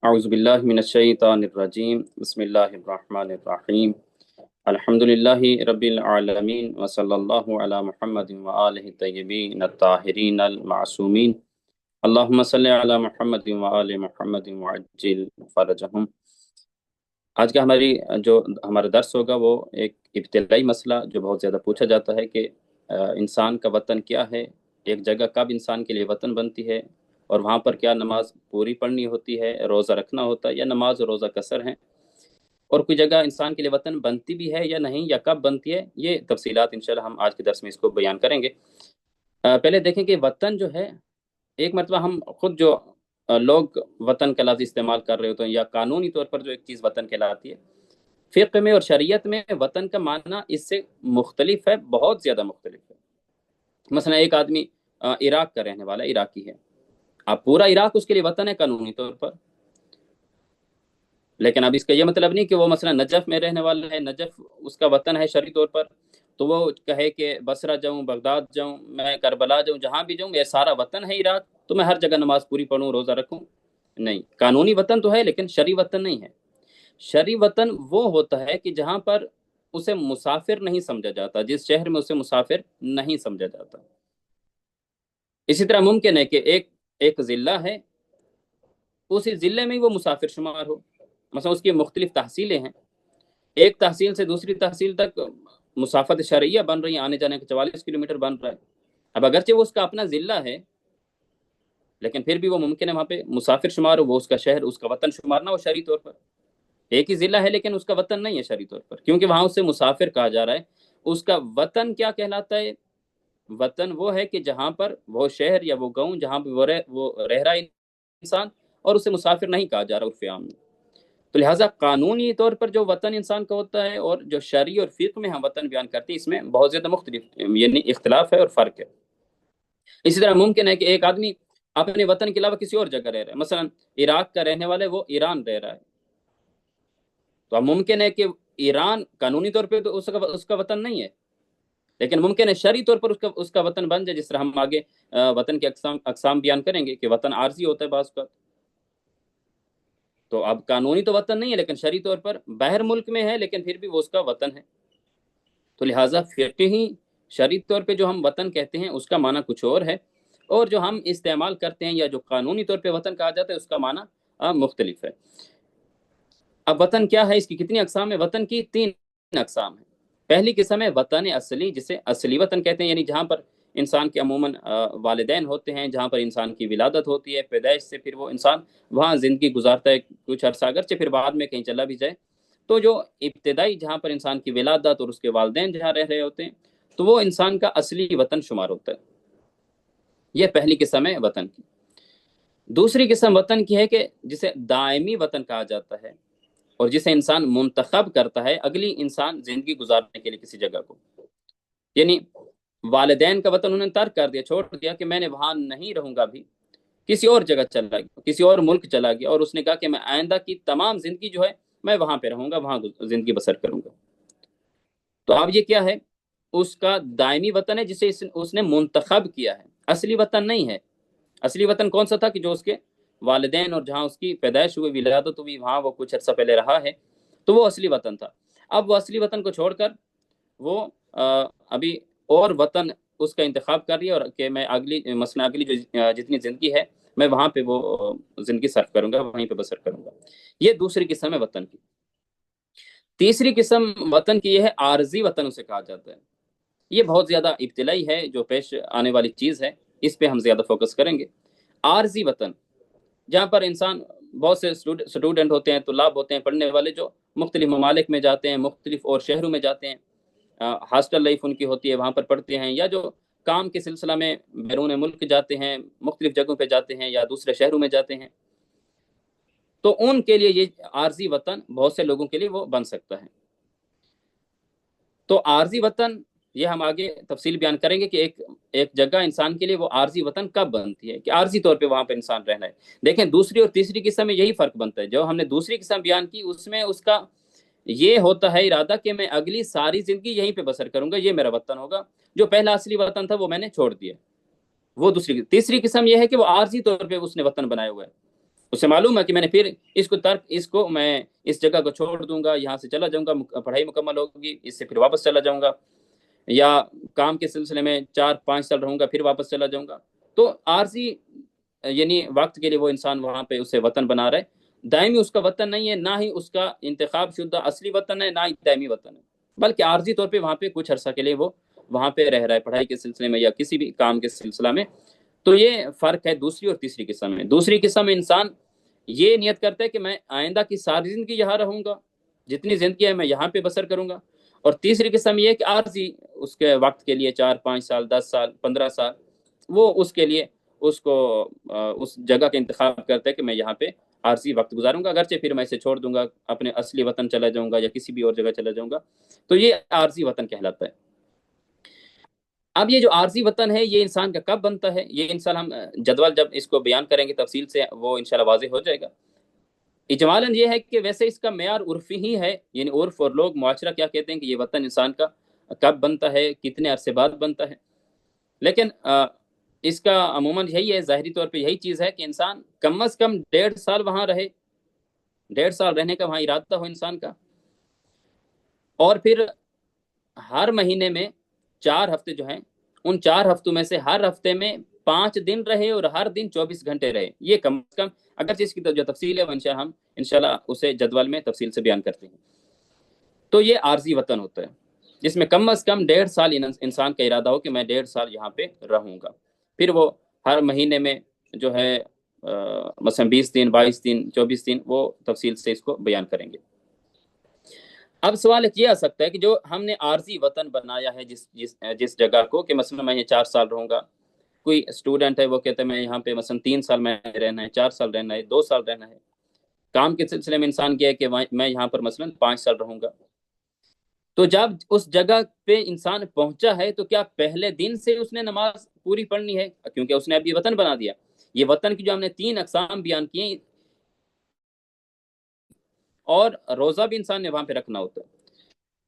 أعوذ بالله من الشيطان الرجيم بسم الله الرحمن الرحيم الحمد لله رب العالمين وصلى الله على محمد وآله الطيبين الطاهرين المعصومين اللهم صل على محمد وآل محمد وعجل فرجهم۔ آج کا جو ہمارا درس ہوگا وہ ایک ابتدائی مسئلہ جو بہت زیادہ پوچھا جاتا ہے کہ انسان کا وطن کیا ہے، ایک جگہ کب انسان کے لیے وطن بنتی ہے، اور وہاں پر کیا نماز پوری پڑھنی ہوتی ہے، روزہ رکھنا ہوتا ہے یا نماز اور روزہ قصر ہیں، اور کوئی جگہ انسان کے لیے وطن بنتی بھی ہے یا نہیں، یا کب بنتی ہے، یہ تفصیلات انشاءاللہ ہم آج کے درس میں اس کو بیان کریں گے۔ پہلے دیکھیں کہ وطن جو ہے، ایک مرتبہ ہم خود جو لوگ وطن کا لفظ استعمال کر رہے ہوتے ہیں یا قانونی طور پر جو ایک چیز وطن کہلاتی ہے، فقہ میں اور شریعت میں وطن کا معنی اس سے مختلف ہے، بہت زیادہ مختلف ہے۔ مثلا ایک آدمی عراق کا رہنے والا، عراقی ہے، اب پورا عراق اس کے لیے وطن ہے قانونی طور پر، لیکن اب اس کا یہ مطلب نہیں کہ وہ مثلا نجف میں رہنے والا ہے، نجف اس کا وطن ہے شرعی طور پر، تو وہ کہے کہ بصرہ جاؤں، بغداد جاؤں، میں کربلا جاؤں، جہاں بھی جاؤں، یہ سارا وطن ہے عراق، تو میں ہر جگہ نماز پوری پڑھوں، روزہ رکھوں۔ نہیں، قانونی وطن تو ہے لیکن شرعی وطن نہیں ہے۔ شرعی وطن وہ ہوتا ہے کہ جہاں پر اسے مسافر نہیں سمجھا جاتا، جس شہر میں اسے مسافر نہیں سمجھا جاتا۔ اسی طرح ممکن ہے کہ ایک ضلع ہے، اسی ضلع میں ہی وہ مسافر شمار ہو، مثلا اس کی مختلف تحصیلیں ہیں، ایک تحصیل سے دوسری تحصیل تک مسافت شرعیہ بن رہی ہے، آنے جانے کا 44 کلومیٹر بن رہا ہے۔ اب اگرچہ وہ اس کا اپنا ضلع ہے، لیکن پھر بھی وہ ممکن ہے وہاں پہ مسافر شمار ہو، وہ اس کا شہر، اس کا وطن شمار نہ ہو شرعی طور پر۔ ایک ہی ضلع ہے لیکن اس کا وطن نہیں ہے شرعی طور پر، کیونکہ وہاں اسے مسافر کہا جا رہا ہے۔ اس کا وطن کیا کہلاتا ہے؟ وطن وہ ہے کہ جہاں پر وہ شہر یا وہ گاؤں جہاں پہ وہ رہ رہا ہے انسان، اور اسے مسافر نہیں کہا جا رہا عرف عام میں۔ تو لہٰذا قانونی طور پر جو وطن انسان کا ہوتا ہے اور جو شرعی اور فقہ میں ہم وطن بیان کرتے ہیں، اس میں بہت زیادہ مختلف یعنی اختلاف ہے اور فرق ہے۔ اسی طرح ممکن ہے کہ ایک آدمی اپنے وطن کے علاوہ کسی اور جگہ رہ رہا ہے، مثلا عراق کا رہنے والا ہے، وہ ایران رہ رہا ہے، تو اب ممکن ہے کہ ایران قانونی طور پہ تو اس کا وطن نہیں ہے، لیکن ممکن ہے شرعی طور پر اس کا وطن بن جائے، جس طرح ہم آگے وطن کے اقسام بیان کریں گے کہ وطن عارضی ہوتا ہے بعض کا۔ تو اب قانونی تو وطن نہیں ہے لیکن شرعی طور پر باہر ملک میں ہے، لیکن پھر بھی وہ اس کا وطن ہے۔ تو لہٰذا فقہی شرعی طور پہ جو ہم وطن کہتے ہیں اس کا معنی کچھ اور ہے، اور جو ہم استعمال کرتے ہیں یا جو قانونی طور پہ وطن کہا جاتا ہے اس کا معنی مختلف ہے۔ اب وطن کیا ہے، اس کی کتنی اقسام ہے؟ وطن کی 3 اقسام ہیں۔ پہلی قسم ہے وطن اصلی، جسے اصلی وطن کہتے ہیں، یعنی جہاں پر انسان کے عموماً والدین ہوتے ہیں، جہاں پر انسان کی ولادت ہوتی ہے، پیدائش سے پھر وہ انسان وہاں زندگی گزارتا ہے کچھ عرصہ، اگرچہ پھر بعد میں کہیں چلا بھی جائے۔ تو جو ابتدائی جہاں پر انسان کی ولادت اور اس کے والدین جہاں رہ رہے ہوتے ہیں، تو وہ انسان کا اصلی وطن شمار ہوتا ہے۔ یہ پہلی قسم ہے وطن کی۔ دوسری قسم وطن کی ہے کہ جسے دائمی وطن کہا جاتا ہے، اور جسے انسان منتخب کرتا ہے اگلی انسان زندگی گزارنے کے لیے کسی جگہ کو، یعنی والدین کا وطن انہوں نے ترک کر دیا، چھوڑ دیا کہ میں نے وہاں نہیں رہوں گا، بھی کسی اور جگہ چلا گیا، کسی اور ملک چلا گیا، اور اس نے کہا کہ میں آئندہ کی تمام زندگی جو ہے میں وہاں پہ رہوں گا، وہاں زندگی بسر کروں گا۔ تو اب یہ کیا ہے؟ اس کا دائمی وطن ہے جسے اس نے منتخب کیا ہے، اصلی وطن نہیں ہے۔ اصلی وطن کون سا تھا؟ کہ جو اس کے والدین اور جہاں اس کی پیدائش ہوئی، ولادت ہوئی، وہاں وہ کچھ عرصہ پہلے رہا ہے، تو وہ اصلی وطن تھا۔ اب وہ اصلی وطن کو چھوڑ کر وہ ابھی اور وطن اس کا انتخاب کر رہی ہے، اور کہ میں اگلی جو جتنی زندگی ہے میں وہاں پہ وہ زندگی صرف کروں گا، وہیں پہ بسر کروں گا۔ یہ دوسری قسم ہے وطن کی۔ تیسری قسم وطن کی یہ ہے عارضی وطن اسے کہا جاتا ہے۔ یہ بہت زیادہ ابتلائی ہے، جو پیش آنے والی چیز ہے اس پہ ہم زیادہ فوکس کریں گے۔ عارضی وطن، جہاں پر انسان بہت سے اسٹوڈنٹ ہوتے ہیں، طلاب ہوتے ہیں، پڑھنے والے، جو مختلف ممالک میں جاتے ہیں، مختلف اور شہروں میں جاتے ہیں، ہاسٹل لائف ان کی ہوتی ہے، وہاں پر پڑھتے ہیں، یا جو کام کے سلسلہ میں بیرون ملک جاتے ہیں، مختلف جگہوں پہ جاتے ہیں یا دوسرے شہروں میں جاتے ہیں، تو ان کے لیے یہ عارضی وطن بہت سے لوگوں کے لیے وہ بن سکتا ہے۔ تو عارضی وطن یہ ہم آگے تفصیل بیان کریں گے کہ ایک جگہ انسان کے لیے وہ عارضی وطن کب بنتی ہے، کہ عارضی طور پہ وہاں پہ انسان رہنا ہے۔ دیکھیں دوسری اور تیسری قسم میں یہی فرق بنتا ہے۔ جو ہم نے دوسری قسم بیان کی اس میں اس کا یہ ہوتا ہے ارادہ کہ میں اگلی ساری زندگی یہیں پہ بسر کروں گا، یہ میرا وطن ہوگا۔ جو پہلا اصلی وطن تھا وہ میں نے چھوڑ دیا، وہ دوسری۔ تیسری قسم یہ ہے کہ وہ عارضی طور پہ اس نے وطن بنایا ہوا ہے، اسے معلوم ہے کہ میں نے پھر اس کو میں اس جگہ کو چھوڑ دوں گا، یہاں سے چلا جاؤں گا، پڑھائی مکمل ہوگی، اس سے پھر واپس چلا جاؤں گا، یا کام کے سلسلے میں 4-5 سال رہوں گا پھر واپس چلا جاؤں گا۔ تو عارضی یعنی وقت کے لیے وہ انسان وہاں پہ اسے وطن بنا رہا ہے، دائمی اس کا وطن نہیں ہے، نہ ہی اس کا انتخاب شدہ اصلی وطن ہے، نہ ہی دائمی وطن ہے، بلکہ عارضی طور پہ وہاں پہ کچھ عرصہ کے لیے وہ وہاں پہ رہ رہا ہے، پڑھائی کے سلسلے میں یا کسی بھی کام کے سلسلہ میں۔ تو یہ فرق ہے دوسری اور تیسری قسم میں۔ دوسری قسم میں انسان یہ نیت کرتا ہے کہ میں آئندہ کی ساری زندگی یہاں رہوں گا، جتنی زندگی ہے میں یہاں پہ بسر کروں گا۔ اور تیسری قسم یہ ہے کہ عارضی اس کے وقت کے لیے 4-5 سال، 10 سال، 15 سال، وہ اس کے لیے اس کو اس جگہ کا انتخاب کرتا ہے کہ میں یہاں پہ عارضی وقت گزاروں گا، اگرچہ پھر میں اسے چھوڑ دوں گا، اپنے اصلی وطن چلا جاؤں گا یا کسی بھی اور جگہ چلا جاؤں گا۔ تو یہ عارضی وطن کہلاتا ہے۔ اب یہ جو عارضی وطن ہے یہ انسان کا کب بنتا ہے، یہ انسان ہم جدول جب اس کو بیان کریں گے تفصیل سے وہ انشاءاللہ واضح ہو جائے گا۔ اجمالاً یہ ہے کہ ویسے اس کا معیار عرفی ہی ہے، یعنی عرف اور لوگ معاشرہ کیا کہتے ہیں کہ یہ وطن انسان کا کب بنتا ہے، کتنے عرصے بعد بنتا ہے، لیکن اس کا عموماً یہی ہے، ظاہری طور پہ یہی چیز ہے کہ انسان کم از کم 1.5 سال وہاں رہے، 1.5 سال رہنے کا وہاں ارادہ ہو انسان کا، اور پھر ہر مہینے میں 4 ہفتے جو ہیں، ان 4 ہفتوں میں سے ہر ہفتے میں 5 دن رہے اور ہر دن 24 گھنٹے رہے، یہ کم از کم، اگرچہ اس کی جو تفصیل ہے وہ ہم انشاءاللہ اسے جدول میں تفصیل سے بیان کرتے ہیں۔ تو یہ عارضی وطن ہوتا ہے جس میں کم از کم 1.5 سال انسان کا ارادہ ہو کہ میں 1.5 سال یہاں پہ رہوں گا، پھر وہ ہر مہینے میں جو ہے مثلا 20 دن، 22 دن، 24 دن، وہ تفصیل سے اس کو بیان کریں گے۔ اب سوال ایک یہ آ سکتا ہے کہ جو ہم نے عارضی وطن بنایا ہے جس جگہ کو، کہ مثلا میں یہ 4 سال رہوں گا، کوئی اسٹوڈنٹ ہے وہ کہتا ہے میں یہاں پہ مثلا 3 سال میں رہنا ہے، 4 سال رہنا ہے، 2 سال رہنا ہے۔ کام کے سلسلے میں انسان کیا ہے کہ میں یہاں پر مثلا 5 سال رہوں گا۔ تو جب اس جگہ پہ انسان پہنچا ہے تو کیا پہلے دن سے اس نے نماز پوری پڑھنی ہے، کیونکہ اس نے اب یہ وطن بنا دیا۔ یہ وطن کی جو ہم نے 3 اقسام بیان کیے، اور روزہ بھی انسان نے وہاں پہ رکھنا ہوتا ہے۔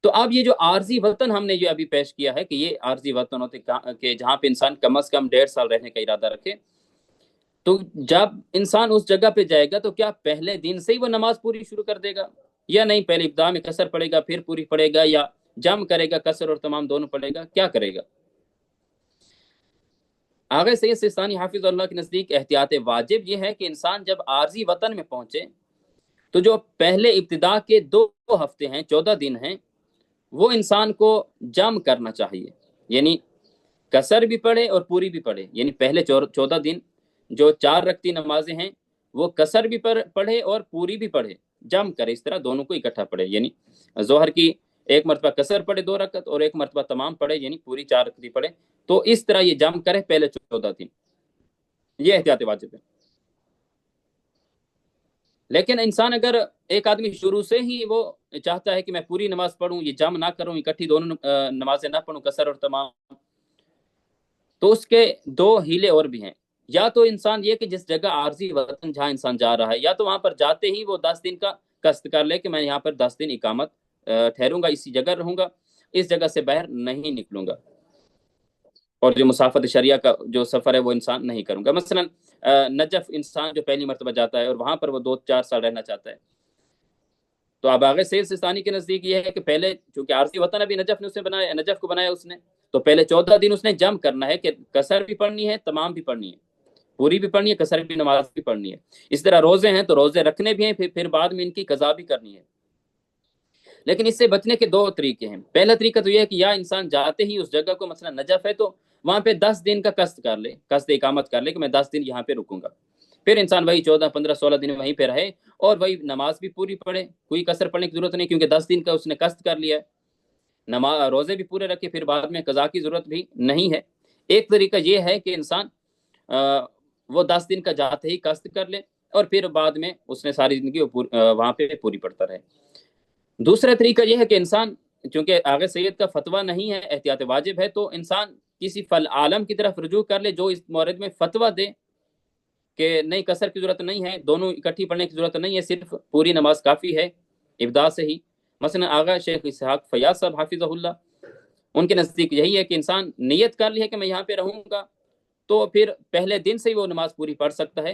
تو اب یہ جو عارضی وطن ہم نے جو ابھی پیش کیا ہے کہ یہ عارضی وطن ہوتے کہ جہاں پہ انسان کم از کم 1.5 سال رہنے کا ارادہ رکھے، تو جب انسان اس جگہ پہ جائے گا تو کیا پہلے دن سے ہی وہ نماز پوری شروع کر دے گا، یا نہیں پہلے ابتدا میں قصر پڑے گا پھر پوری پڑے گا، یا جم کرے گا قصر اور تمام دونوں پڑے گا، کیا کرے گا؟ آغا سید سستانی حافظ اللہ کے نزدیک احتیاط واجب یہ ہے کہ انسان جب عارضی وطن میں پہنچے تو جو پہلے ابتدا کے 2 ہفتے ہیں، 14 دن ہیں، وہ انسان کو جم کرنا چاہیے، یعنی قصر بھی پڑھے اور پوری بھی پڑھے، یعنی پہلے 14 دن جو 4 رکعتی نمازیں ہیں وہ قصر بھی پڑھے اور پوری بھی پڑھے، جم کرے، اس طرح دونوں کو اکٹھا پڑھے، یعنی ظہر کی ایک مرتبہ قصر پڑھے 2 رکعت اور ایک مرتبہ تمام پڑھے، یعنی پوری 4 رکعتی پڑھے، تو اس طرح یہ جم کرے پہلے 14 دن، یہ احتیاط واجب ہے۔ لیکن انسان اگر ایک آدمی شروع سے ہی وہ چاہتا ہے کہ میں پوری نماز پڑھوں، یہ جم نہ کروں، اکٹھی دونوں نمازیں نہ پڑھوں، قصر اور تمام، تو اس کے 2 ہیلے اور بھی ہیں۔ یا تو انسان یہ کہ جس جگہ عارضی وطن جہاں انسان جا رہا ہے، یا تو وہاں پر جاتے ہی وہ 10 دن کا قصد کر لے کہ میں یہاں پر 10 دن اقامت ٹھہروں گا، اسی جگہ رہوں گا، اس جگہ سے باہر نہیں نکلوں گا، اور جو مسافت شریعہ کا جو سفر ہے وہ انسان نہیں کروں گا۔ مثلا نجف انسان جو پہلی مرتبہ جاتا ہے اور وہاں پر وہ 2-4 سال رہنا چاہتا ہے، تو اب آغا سید سستانی کے نزدیک یہ ہے کہ پہلے چونکہ عارضی وطن ابھی نجف کو بنایا اس نے، تو پہلے 14 دن اس نے جم کرنا ہے کہ قصر بھی پڑھنی ہے، تمام بھی پڑھنی ہے، پوری بھی پڑھنی ہے، قصر بھی، نماز بھی پڑھنی ہے۔ اس طرح روزے ہیں تو روزے رکھنے بھی ہیں، پھر بعد میں ان کی قضا بھی کرنی ہے۔ لیکن اس سے بچنے کے 2 طریقے ہیں۔ پہلا طریقہ تو یہ ہے کہ یا انسان جاتے ہی اس جگہ کو، مثلا نجف ہے تو وہاں پہ 10 دن کا قصد کر لے، قصد اقامت کر لے کہ میں 10 دن یہاں پہ رکوں گا، پھر انسان وہی 14 15 16 دن وہیں پہ رہے اور وہی نماز بھی پوری پڑھے، کوئی قصر پڑھنے کی ضرورت نہیں کیونکہ 10 دن کا اس نے قصد کر لیا ہے، نماز روزے بھی پورے رکھے، پھر بعد میں قضا کی ضرورت بھی نہیں ہے۔ ایک طریقہ یہ ہے کہ انسان وہ 10 دن کا جاتے ہی قصد کر لے اور پھر بعد میں اس نے ساری زندگی وہاں پہ پوری پڑھتا رہے۔ دوسرا طریقہ یہ ہے کہ انسان، چونکہ آغا سید کا فتویٰ نہیں ہے، احتیاط واجب ہے، تو انسان کسی فل عالم کی طرف رجوع کر لے جو اس مورد میں فتویٰ دے کہ نہیں قصر کی ضرورت نہیں ہے، دونوں اکٹھی پڑھنے کی ضرورت نہیں ہے، صرف پوری نماز کافی ہے ابتدا سے ہی۔ مثلا آغا شیخ اسحاق فیاض صاحب حافظہ اللہ، ان کے نزدیک یہی ہے کہ انسان نیت کر لی ہے کہ میں یہاں پہ رہوں گا، تو پھر پہلے دن سے ہی وہ نماز پوری پڑھ سکتا ہے،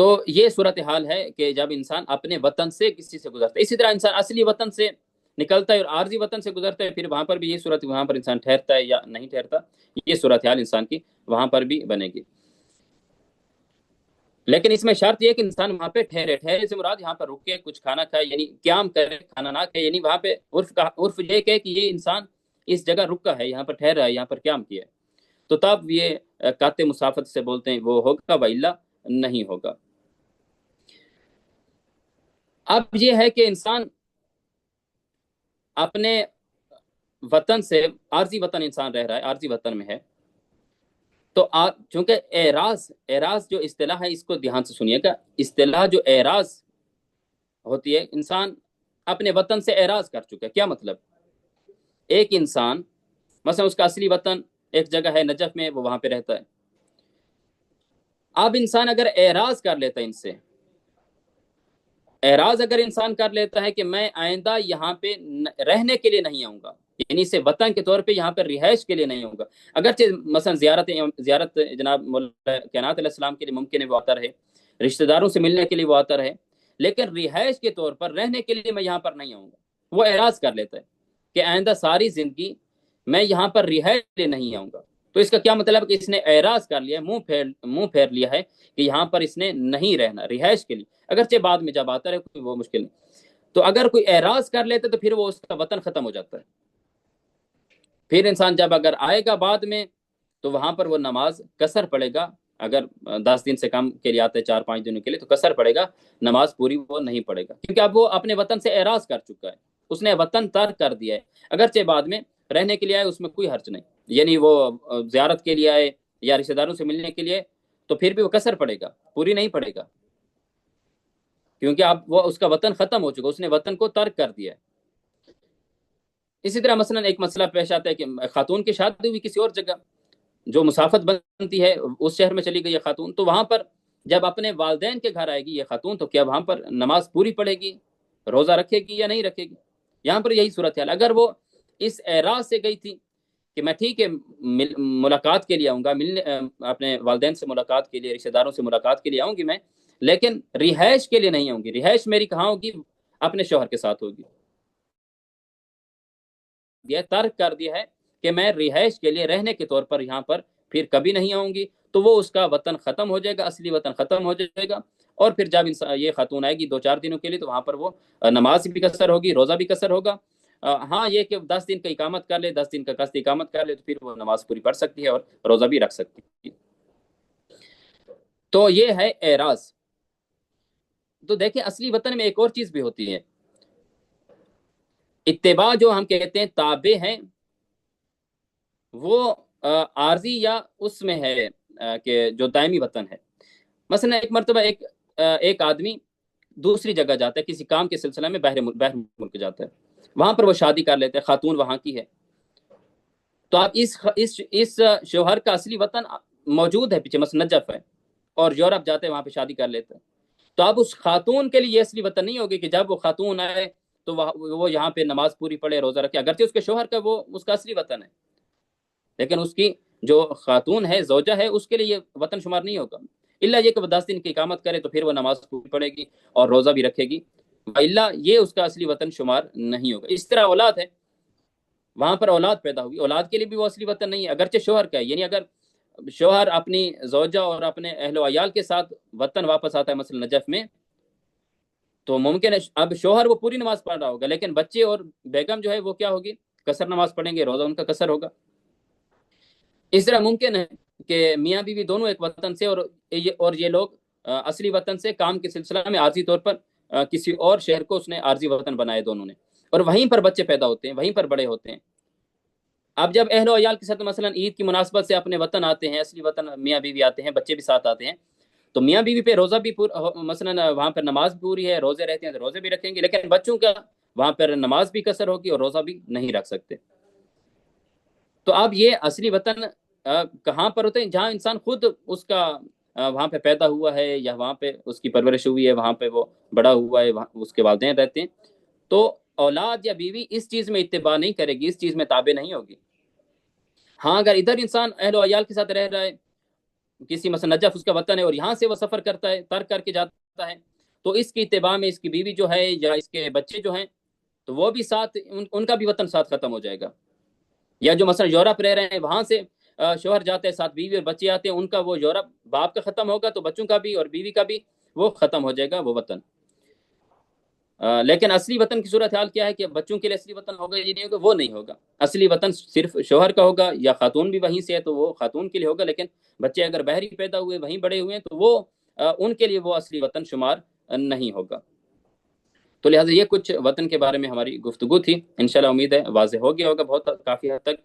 تو یہ صورتحال ہے کہ جب انسان اپنے وطن سے کسی سے گزرتا ہے، اسی طرح انسان اصلی وطن سے نکلتا ہے اور عارضی وطن سے گزرتا ہے، پھر وہاں پر بھی یہ صورت، وہاں پر انسان ٹھہرتا ہے یا نہیں ٹھہرتا، یہ صورتحال انسان کی وہاں پر بھی بنے گی۔ لیکن اس میں شرط یہ کہ انسان وہاں پہ ٹھہرے، ٹھہرے سے مراد یہاں پر رک کے کچھ کھانا کھائے، یعنی قیام کرے، کھانا نہ کھائے، یعنی وہاں پہ عرف یہ کہ یہ انسان اس جگہ رکا ہے، یہاں پر ٹھہرا ہے، یہاں پر قیام کیا ہے، تو تب یہ قاطع مسافت سے بولتے ہیں وہ ہوگا، وإلا نہیں ہوگا۔ اب یہ ہے کہ انسان اپنے وطن سے، عارضی وطن انسان رہ رہا ہے، عارضی وطن میں ہے، تو چونکہ اعراض جو اصطلاح ہے، اس کو دھیان سے سنیے گا، اصطلاح جو اعراض ہوتی ہے، انسان اپنے وطن سے اعراض کر چکا ہے، کیا مطلب؟ ایک انسان مثلا اس کا اصلی وطن ایک جگہ ہے نجف میں، وہ وہاں پہ رہتا ہے، اب انسان اگر اعراض کر لیتا ہے ان سے، اعراض اگر انسان کر لیتا ہے کہ میں آئندہ یہاں پہ رہنے کے لیے نہیں آؤں گا، یعنی اسے وطن کے طور پہ یہاں پہ رہائش کے لیے نہیں آؤں گا، اگرچہ مثلا زیارت جناب مولا کائنات علیہ السلام کے لیے ممکن ہے وہ آتا رہے، رشتہ داروں سے ملنے کے لیے وہ آتا رہے، لیکن رہائش کے طور پر رہنے کے لیے میں یہاں پر نہیں آؤں گا، وہ اعراض کر لیتا ہے کہ آئندہ ساری زندگی میں یہاں پر رہائش کے لیے نہیں آؤں گا، تو اس کا کیا مطلب کہ اس نے اعراض کر لیا، منہ پھیر لیا ہے کہ یہاں پر اس نے نہیں رہنا رہائش کے لیے، اگرچہ بعد میں جب آتا رہے کوئی وہ مشکل نہیں۔ تو اگر کوئی اعراض کر لیتا تو پھر وہ اس کا وطن ختم ہو جاتا ہے، پھر انسان جب اگر آئے گا بعد میں تو وہاں پر وہ نماز قصر پڑے گا، اگر 10 دن سے کم کے لیے آتے ہیں، 4-5 دنوں کے لیے، تو قصر پڑے گا، نماز پوری وہ نہیں پڑے گا، کیونکہ اب وہ اپنے وطن سے اعراض کر چکا ہے، اس نے وطن ترک کر دیا ہے، اگرچہ بعد میں رہنے کے لیے آئے اس میں کوئی حرج نہیں، یعنی وہ زیارت کے لیے آئے یا رشتہ داروں سے ملنے کے لیے، تو پھر بھی وہ قصر پڑے گا، پوری نہیں پڑے گا، کیونکہ اب وہ اس کا وطن ختم ہو چکا، اس نے وطن کو ترک کر دیا ہے۔ اسی طرح مثلا ایک مسئلہ پیش آتا ہے کہ خاتون کی شادی ہوئی کسی اور جگہ، جو مسافت بنتی ہے، اس شہر میں چلی گئی یہ خاتون، تو وہاں پر جب اپنے والدین کے گھر آئے گی یہ خاتون، تو کیا وہاں پر نماز پوری پڑھے گی، روزہ رکھے گی یا نہیں رکھے گی؟ یہاں پر یہی صورت ہے، اگر وہ اس اعراض سے گئی تھی کہ میں ٹھیک ہے ملاقات کے لیے آؤں گا، ملنے اپنے والدین سے ملاقات کے لیے، رشتہ داروں سے ملاقات کے لیے آؤں گی میں، لیکن رہائش کے لیے نہیں آؤں گی، رہائش میری کہاں ہوگی؟ اپنے شوہر کے ساتھ ہوگی، یہ ترک کر دیا ہے کہ میں رہائش کے لیے رہنے کے طور پر یہاں پر پھر کبھی نہیں آؤں گی، تو وہ اس کا وطن ختم ہو جائے گا، اصلی وطن ختم ہو جائے گا، اور پھر جب یہ خاتون آئے گی 2-4 دنوں کے لیے، تو وہاں پر وہ نماز بھی قصر ہوگی، روزہ بھی قصر ہوگا، ہاں یہ کہ 10 دن کا اقامت کر لے، 10 دن کا قصد اقامت کر لے، تو پھر وہ نماز پوری پڑھ سکتی ہے اور روزہ بھی رکھ سکتی ہے۔ تو یہ ہے اعراض۔ تو دیکھیں اصلی وطن میں ایک اور چیز بھی ہوتی ہے، اتباع جو ہم کہتے ہیں تابع ہیں، وہ عارضی یا اس میں ہے کہ جو دائمی وطن ہے۔ مثلا ایک مرتبہ ایک آدمی دوسری جگہ جاتا ہے، کسی کام کے سلسلہ میں باہر ملک جاتا ہے، وہاں پر وہ شادی کر لیتے ہیں، خاتون وہاں کی ہے، تو آپ اس شوہر کا اصلی وطن موجود ہے پیچھے، مثلا نجف ہے، اور یورپ جاتے ہیں وہاں پہ شادی کر لیتے ہیں، تو اب اس خاتون کے لیے یہ اصلی وطن نہیں ہوگی کہ جب وہ خاتون آئے تو وہ یہاں پہ نماز پوری پڑھے، روزہ رکھے، اگرچہ اس کے شوہر کا وہ اس کا اصلی وطن ہے، لیکن اس کی جو خاتون ہے، زوجہ ہے، اس کے لیے یہ وطن شمار نہیں ہوگا، الا یہ کہ وہ 10 دن کی اقامت کرے تو پھر وہ نماز پوری پڑھے گی اور روزہ بھی رکھے گی، الا یہ اس کا اصلی وطن شمار نہیں ہوگا۔ اس طرح اولاد ہے، وہاں پر اولاد پیدا ہوئی، اولاد کے لیے بھی وہ اصلی وطن نہیں ہے، اگرچہ شوہر کا ہے، یعنی اگر شوہر اپنی زوجہ اور اپنے اہل و عیال کے ساتھ وطن واپس آتا ہے مثلا نجف میں، تو ممکن ہے اب شوہر وہ پوری نماز پڑھ رہا ہوگا، لیکن بچے اور بیگم جو ہے وہ کیا ہوگی؟ قصر نماز پڑھیں گے، روزہ ان کا قصر ہوگا۔ اس طرح ممکن ہے کہ میاں بیوی دونوں ایک وطن سے، اور یہ لوگ اصلی وطن سے کام کے سلسلہ میں عارضی طور پر کسی اور شہر کو اس نے عارضی وطن بنائے دونوں نے، اور وہیں پر بچے پیدا ہوتے ہیں، وہیں پر بڑے ہوتے ہیں۔ اب جب اہل و عیال کے ساتھ مثلا عید کی مناسبت سے اپنے وطن آتے ہیں، اصلی وطن میاں بیوی آتے ہیں، بچے بھی ساتھ آتے ہیں، تو میاں بیوی پہ روزہ بھی مثلا وہاں پر نماز بھی پوری ہے، روزے رہتے ہیں تو روزے بھی رکھیں گے، لیکن بچوں کا وہاں پر نماز بھی قصر ہوگی اور روزہ بھی نہیں رکھ سکتے۔ تو اب یہ اصلی وطن کہاں پر ہوتے ہیں؟ جہاں انسان خود اس کا وہاں پہ پیدا ہوا ہے، یا وہاں پہ اس کی پرورش ہوئی ہے، وہاں پہ وہ بڑا ہوا ہے، وہاں اس کے والدین رہتے ہیں، تو اولاد یا بیوی اس چیز میں اتباع نہیں کرے گی، اس چیز میں تابع نہیں ہوگی۔ ہاں اگر ادھر انسان اہل و عیال کے ساتھ رہ رہا ہے کسی مثلا نجف اس کا وطن ہے اور یہاں سے وہ سفر کرتا ہے، ترک کر کے جاتا ہے، تو اس کی اتباع میں اس کی بیوی جو ہے یا اس کے بچے جو ہیں تو وہ بھی ساتھ، ان کا بھی وطن ساتھ ختم ہو جائے گا۔ یا جو مثلا یورپ رہ رہے ہیں وہاں سے شوہر جاتے ہیں، ساتھ بیوی اور بچے آتے ہیں، ان کا وہ یورپ باپ کا ختم ہوگا تو بچوں کا بھی اور بیوی کا بھی وہ ختم ہو جائے گا وہ وطن۔ لیکن اصلی وطن کی صورتحال کیا ہے کہ بچوں کے لیے اصلی وطن ہوگا یہ نہیں ہوگا، وہ نہیں ہوگا۔ اصلی وطن صرف شوہر کا ہوگا، یا خاتون بھی وہیں سے ہے تو وہ خاتون کے لیے ہوگا، لیکن بچے اگر بحری پیدا ہوئے وہیں بڑے ہوئے ہیں تو وہ ان کے لیے وہ اصلی وطن شمار نہیں ہوگا۔ تو لہٰذا یہ کچھ وطن کے بارے میں ہماری گفتگو تھی، انشاءاللہ امید ہے واضح ہو گیا ہوگا بہت کافی حد تک۔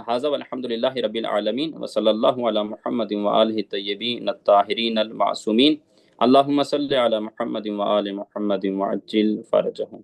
ھذا والحمد للہ رب العالمین وصلی اللہ علی محمد وآلہ الطیبین الطاہرین المعصومین، اللہم صلی علی محمد وآل محمد وعجل فرجہم۔